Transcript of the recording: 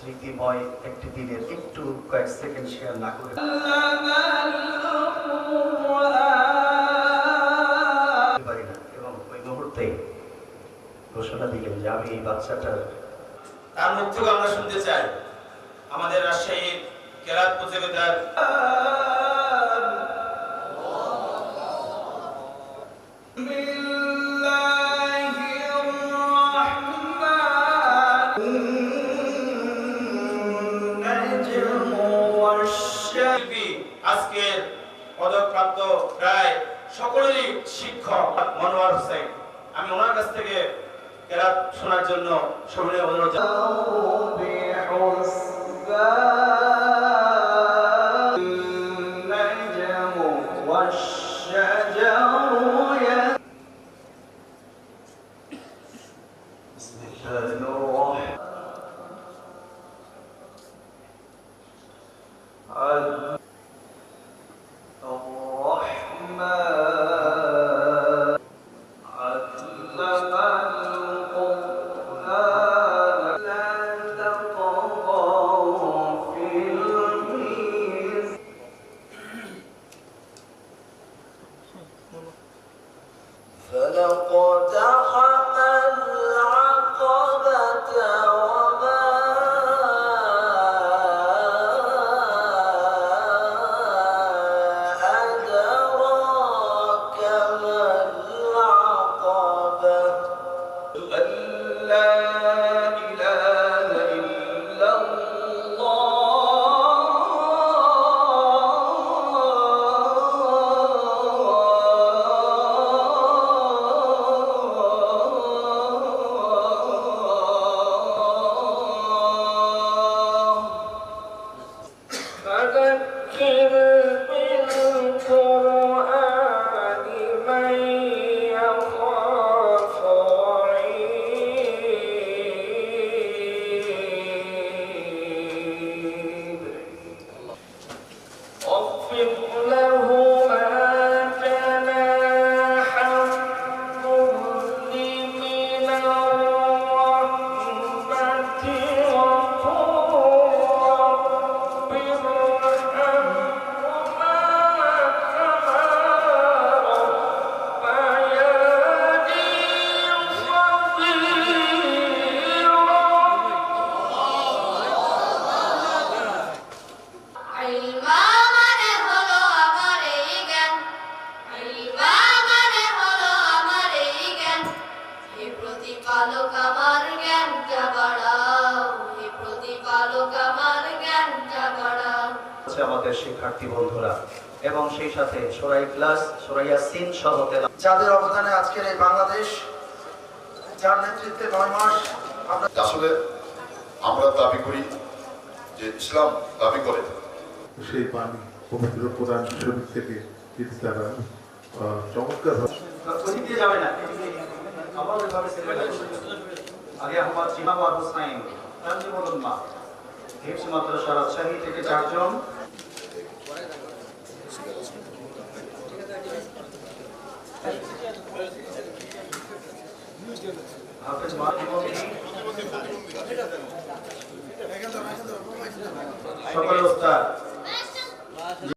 স্মৃতিময় একটি দিনের একটু কয়েক সেকেন্ড শেয়ার না করে পারি না। এবং ওই মুহূর্তে ঘোষণা দিলেন যে আমি এই বাচ্চাটার তার মুখ থেকে আমরা শুনতে চাই আমাদের রাজশাহীর কেরাত প্রতিযোগিতার আজকের পদকপ্রাপ্ত প্রায় সকলেরই শিক্ষক মনোয়ার হোসেন। আমি ওনার কাছ থেকে কেরাত শোনার জন্য সবিনয় অনুরোধ فلقتحم العقبة وما أدراك ما العقبة أن لا إله إلا فذكر بالقرآن من يخاف وعيد واخفض له ما جناح الذل من الرحمة وقل رب ارحمهما كما ربياني صغيرا ইলমা মানে হলো আমার এই জ্ঞান, ইলমা মানে হলো আমার এই জ্ঞান। হে প্রতিপালক আমার জ্ঞানটা বাড়াও, হে প্রতিপালক আমার জ্ঞানটা বাড়াও। হচ্ছে আমাদের শিক্ষার্থী বন্ধুরা এবং সেই সাথে সূরা ইখলাস, সূরা ইয়াসিন সহ তেলাওয়াত, যাদের অবদানে আজকের এই বাংলাদেশ, যার নেতৃত্বে 9 মাস আমরা আসলে আমরা দাবি করি যে ইসলাম দাবি করে সেই পানি পবিত্র কোরআন শরীফ থেকে যদি তারা চমৎকার ওদিক দিয়ে যাবে না, আবার ওইভাবে আলী আহমদ জিমাওয়ার হোসাইন তানজিমুল উম্মাহ হিফজ মাদ্রাসা রাজশাহী থেকে 4 জন, হাফেজ মাহমুদ